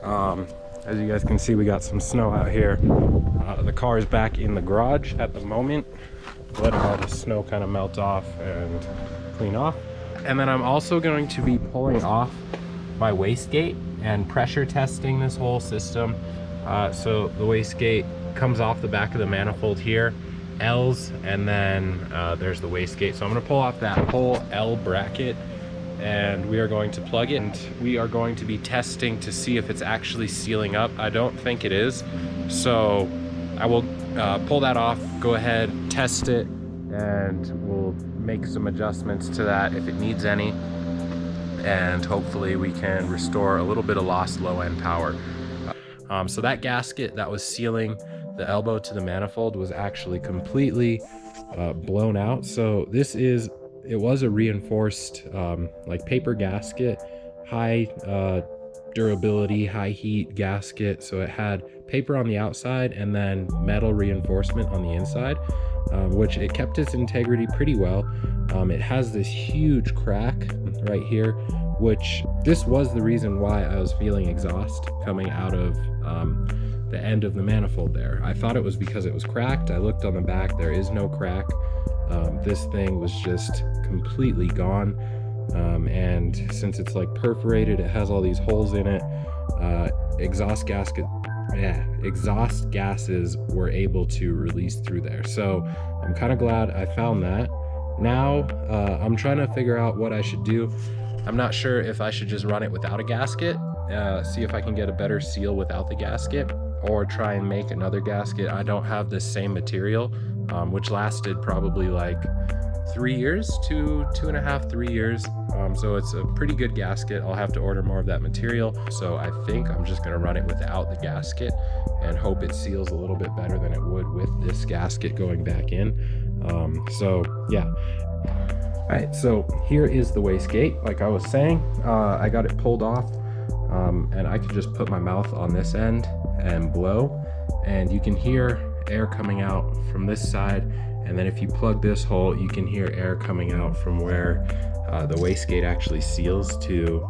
As you guys can see, we got some snow out here. The car is back in the garage at the moment, letting all the snow kind of melt off and clean off. And then I'm also going to be pulling off my wastegate and pressure testing this whole system. So the wastegate comes off the back of the manifold here, L's, and then there's the wastegate. So I'm going to pull off that whole L bracket, and we are going to plug it, and we are going to be testing to see if it's actually sealing up. I don't think it is, so I will pull that off, go ahead, test it, and we'll make some adjustments to that if it needs any, and hopefully we can restore a little bit of lost low end power. So that gasket that was sealing the elbow to the manifold was actually completely blown out. So it was a reinforced like paper gasket, high durability, high heat gasket. So it had paper on the outside and then metal reinforcement on the inside, which it kept its integrity pretty well. It has this huge crack right here, which this was the reason why I was feeling exhaust coming out of the end of the manifold there. I thought it was because it was cracked. I looked on the back, there is no crack. This thing was just completely gone, and since it's like perforated, it has all these holes in it. Exhaust gases were able to release through there. So I'm kind of glad I found that. Now I'm trying to figure out what I should do. I'm not sure if I should just run it without a gasket, see if I can get a better seal without the gasket, or try and make another gasket. I don't have the same material, which lasted probably like 3 years, 2.5, 3 years. So it's a pretty good gasket. I'll have to order more of that material. So I think I'm just gonna run it without the gasket and hope it seals a little bit better than it would with this gasket going back in. So yeah. All right, so here is the wastegate. Like I was saying, I got it pulled off, and I could just put my mouth on this end and blow, and you can hear air coming out from this side. And then if you plug this hole, you can hear air coming out from where the wastegate actually seals to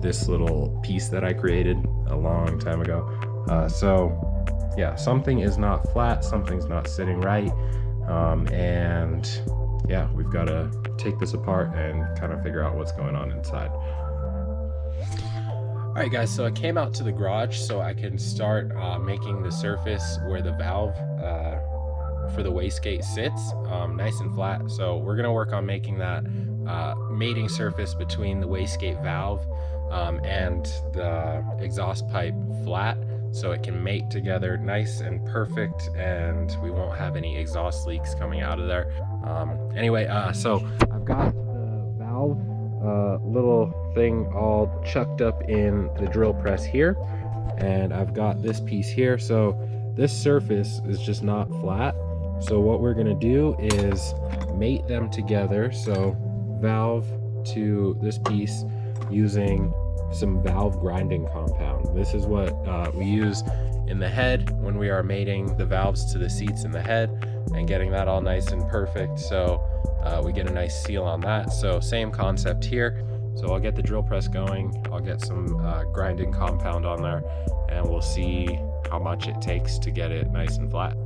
this little piece that I created a long time ago. So yeah, something is not flat, something's not sitting right, and yeah, we've got to take this apart and kind of figure out what's going on inside. All right guys, so I came out to the garage so I can start making the surface where the valve for the wastegate sits nice and flat. So we're gonna work on making that mating surface between the wastegate valve and the exhaust pipe flat, so it can mate together nice and perfect, and we won't have any exhaust leaks coming out of there. Anyway, so I've got the valve little thing all chucked up in the drill press here, and I've got this piece here. So this surface is just not flat. So what we're gonna do is mate them together. So valve to this piece using some valve grinding compound. This is what we use in the head when we are mating the valves to the seats in the head and getting that all nice and perfect. So we get a nice seal on that. So same concept here. So I'll get the drill press going, I'll get some grinding compound on there, and we'll see how much it takes to get it nice and flat.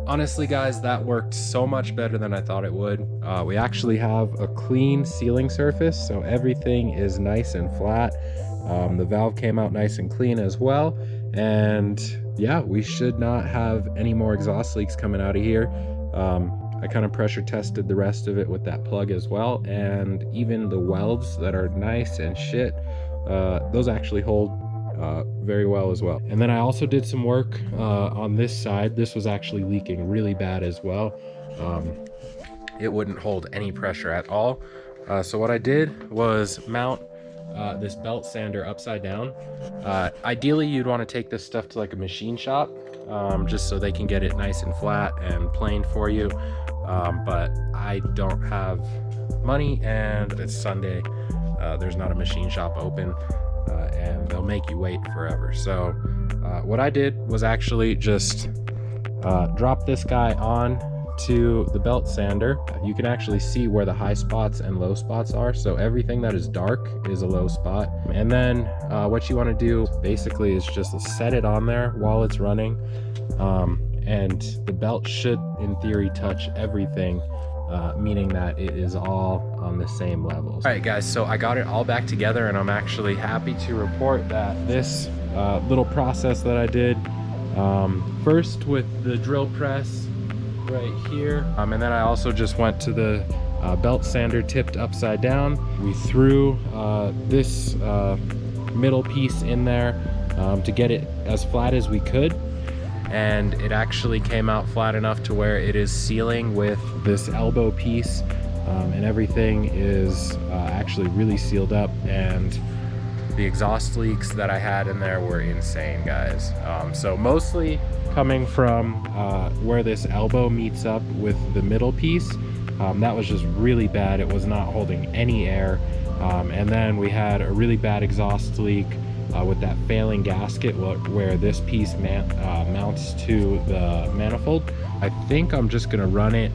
Honestly guys, that worked so much better than I thought it would. We actually have a clean sealing surface, so everything is nice and flat. The valve came out nice and clean as well, and yeah, we should not have any more exhaust leaks coming out of here. I kind of pressure tested the rest of it with that plug as well, and even the welds that are nice and shit, those actually hold very well as well. And then I also did some work on this side. This was actually leaking really bad as well. It wouldn't hold any pressure at all. So what I did was mount this belt sander upside down. Ideally you'd want to take this stuff to like a machine shop, just so they can get it nice and flat and planed for you, but I don't have money and it's Sunday. There's not a machine shop open, and they'll make you wait forever. So what I did was actually just drop this guy on to the belt sander. You can actually see where the high spots and low spots are, so everything that is dark is a low spot. And then what you want to do basically is just set it on there while it's running, and the belt should in theory touch everything, meaning that it is all on the same level. All right guys, so I got it all back together, and I'm actually happy to report that this little process that I did, first with the drill press right here, and then I also just went to the belt sander tipped upside down. We threw this middle piece in there to get it as flat as we could, and it actually came out flat enough to where it is sealing with this elbow piece, and everything is actually really sealed up. And the exhaust leaks that I had in there were insane, guys. So mostly coming from where this elbow meets up with the middle piece, that was just really bad. It was not holding any air. And then we had a really bad exhaust leak with that failing gasket where this piece mounts to the manifold. I think I'm just gonna run it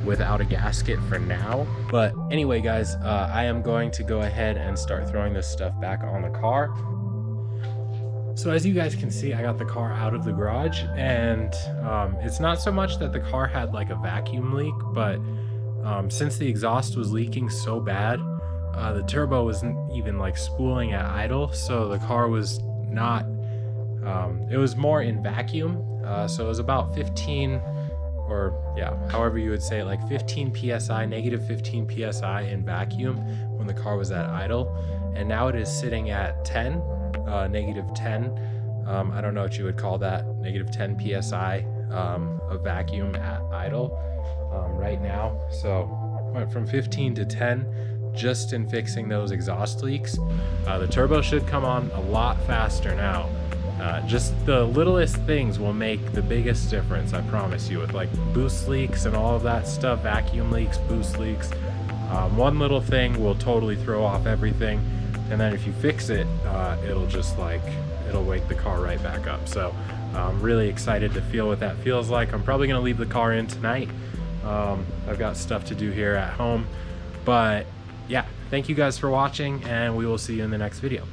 without a gasket for now. But anyway guys, I am going to go ahead and start throwing this stuff back on the car. So as you guys can see, I got the car out of the garage, and it's not so much that the car had like a vacuum leak, but since the exhaust was leaking so bad, the turbo wasn't even like spooling at idle, so the car was not, it was more in vacuum. So it was about 15, or yeah, however you would say it, like 15 psi, negative 15 psi in vacuum when the car was at idle. And now it is sitting at 10, negative 10. I don't know what you would call that, negative 10 psi of vacuum at idle right now. So went from 15 to 10 just in fixing those exhaust leaks. The turbo should come on a lot faster now. Just the littlest things will make the biggest difference, I promise you, with like boost leaks and all of that stuff, vacuum leaks, boost leaks. One little thing will totally throw off everything, and then if you fix it, it'll just like, it'll wake the car right back up. So I'm really excited to feel what that feels like. I'm probably gonna leave the car in tonight. I've got stuff to do here at home, but yeah, thank you guys for watching, and we will see you in the next video.